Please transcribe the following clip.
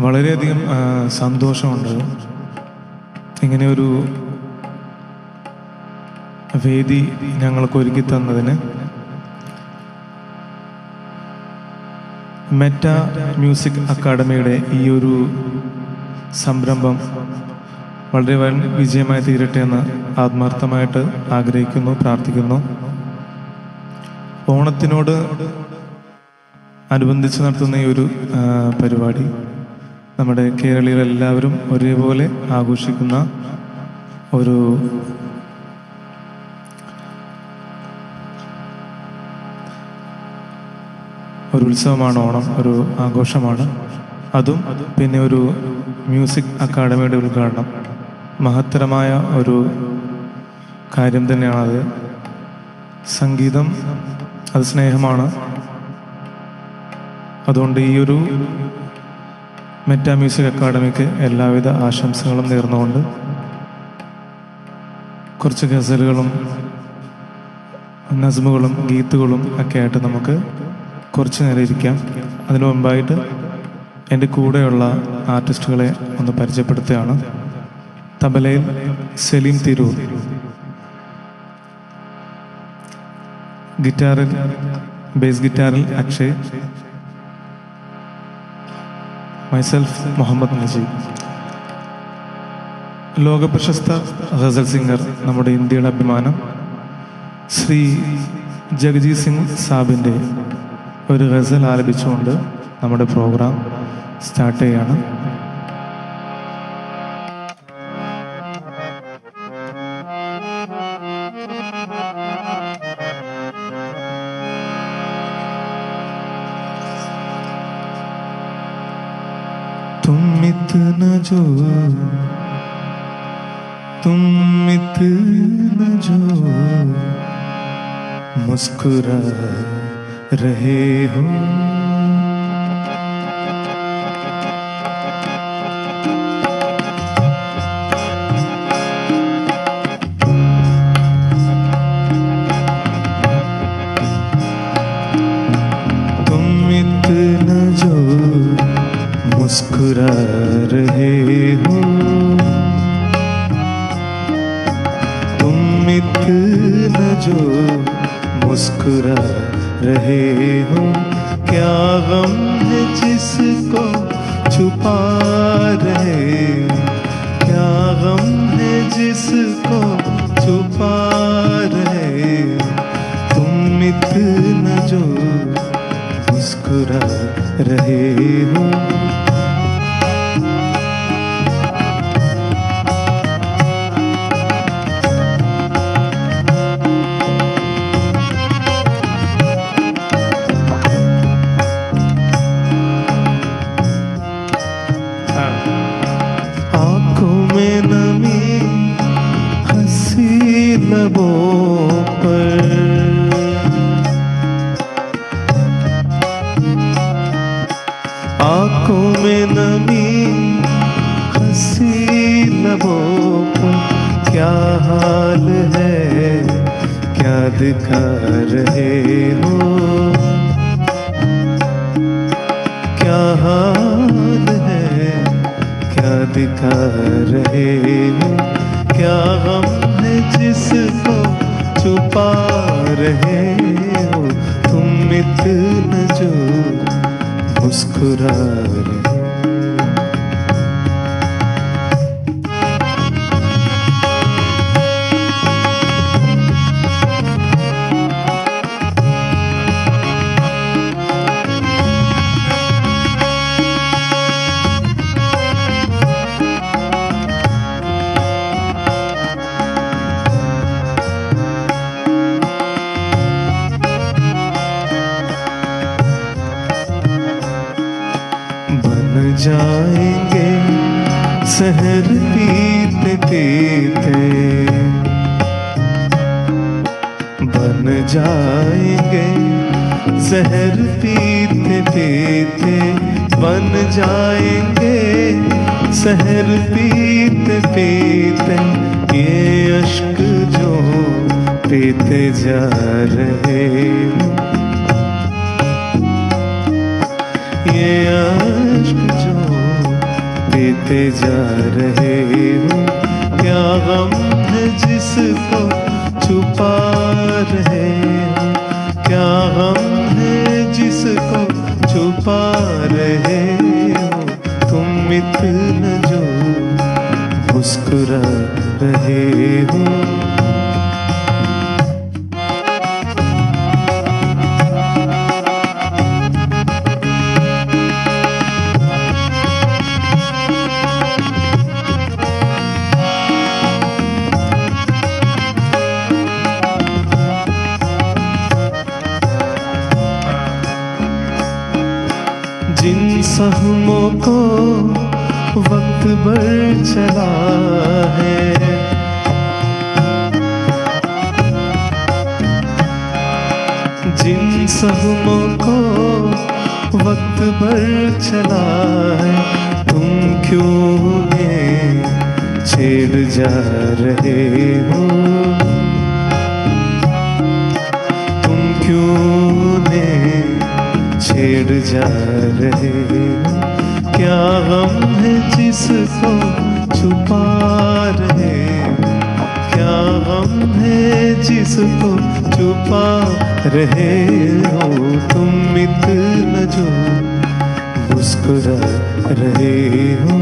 വളരെയധികം സന്തോഷമുണ്ട് ഇങ്ങനെയൊരു വേദി ഞങ്ങൾക്ക് ഒരുക്കി തന്നതിന്. മെറ്റ മ്യൂസിക് അക്കാഡമിയുടെ ഈ ഒരു സംരംഭം വളരെ വിജയമായി തീരട്ടെ എന്ന് ആത്മാർത്ഥമായിട്ട് ആഗ്രഹിക്കുന്നു, പ്രാർത്ഥിക്കുന്നു. ഓണത്തിനോട് അനുബന്ധിച്ച് നടത്തുന്ന ഈ ഒരു പരിപാടി നമ്മുടെ കേരളീയരെല്ലാവരും ഒരേപോലെ ആഘോഷിക്കുന്ന ഒരു ഉത്സവമാണ് ഓണം, ഒരു ആഘോഷമാണ്. അതും പിന്നെ ഒരു മ്യൂസിക് അക്കാഡമിയുടെ ഉദ്ഘാടനം മഹത്തരമായ ഒരു കാര്യം തന്നെയാണത്. സംഗീതം അത് സ്നേഹമാണ്. അതുകൊണ്ട് ഈ ഒരു മെറ്റ മ്യൂസിക് അക്കാഡമിക്ക് എല്ലാവിധ ആശംസകളും നേർന്നുകൊണ്ട് കുറച്ച് ഗസലുകളും നസ്മുകളും ഗീത്തുകളും ഒക്കെ ആയിട്ട് നമുക്ക് കുറച്ച് നേരം ഇരിക്കാം. അതിനു മുമ്പായിട്ട് എൻ്റെ കൂടെയുള്ള ആർട്ടിസ്റ്റുകളെ ഒന്ന് പരിചയപ്പെടുത്തുകയാണ്. തബലയിൽ സലീം തിരൂർ, ഗിറ്റാറിൽ ബേസ് ഗിറ്റാറിൽ അക്ഷയ്, മൈസെൽഫ് മുഹമ്മദ് നജീബ്. ലോകപ്രശസ്ത ഗസൽ സിംഗർ, നമ്മുടെ ഇന്ത്യയുടെ അഭിമാനം ശ്രീ ജഗജീത് സിംഗ് സാബിൻ്റെ ഒരു ഗസൽ ആലപിച്ചുകൊണ്ട് നമ്മുടെ പ്രോഗ്രാം സ്റ്റാർട്ട് ചെയ്യാണ്. तुम इतना जो मुस्कुरा रहे हो, तुम इतना जो मुस्कुरा रहे हो, तुम इतना जो मुस्कुरा रहे हो, क्या गम है जिसको छुपा रहे हो, क्या गम है जिसको छुपा रहे हो, तुम इतना जो मुस्कुरा रहे हो. आँखों में नमी हंसी लबों पर, आँखों में नमी हंसी लबों पर, क्या हाल है क्या दिखा रहे हो, क्या हाल है क्या दिखा रहे हो, क्या गम है जिसको छुपा रहे हो, तुम इतना जो मुस्कुरा रहे हो. जाएंगे सहर पीते पीते, बन जाएंगे सहर पीते पीते, बन जाएंगे सहर पीते पीते, ये अश्क जो पीते जा रहे हो, ये अश्क जो कहते जा रहे हो? क्या गम है जिसको छुपा रहे हो? क्या गम है जिसको छुपा रहे हो? तुम इतना जो मुस्कुरा रहे हो। जिन सहमों को वक्त भर चला है, जिन सहमों को वक्त भर चला है, तुम क्यों उन्हें छेड़ जा रहे हो? तुम क्यों उन्हें छेड़ जा रहे हो? क्या गम है जिसको छुपा रहे हो? क्या गम है जिसको छुपा रहे हो? तुम इतना जो मुस्कुरा रहे हो।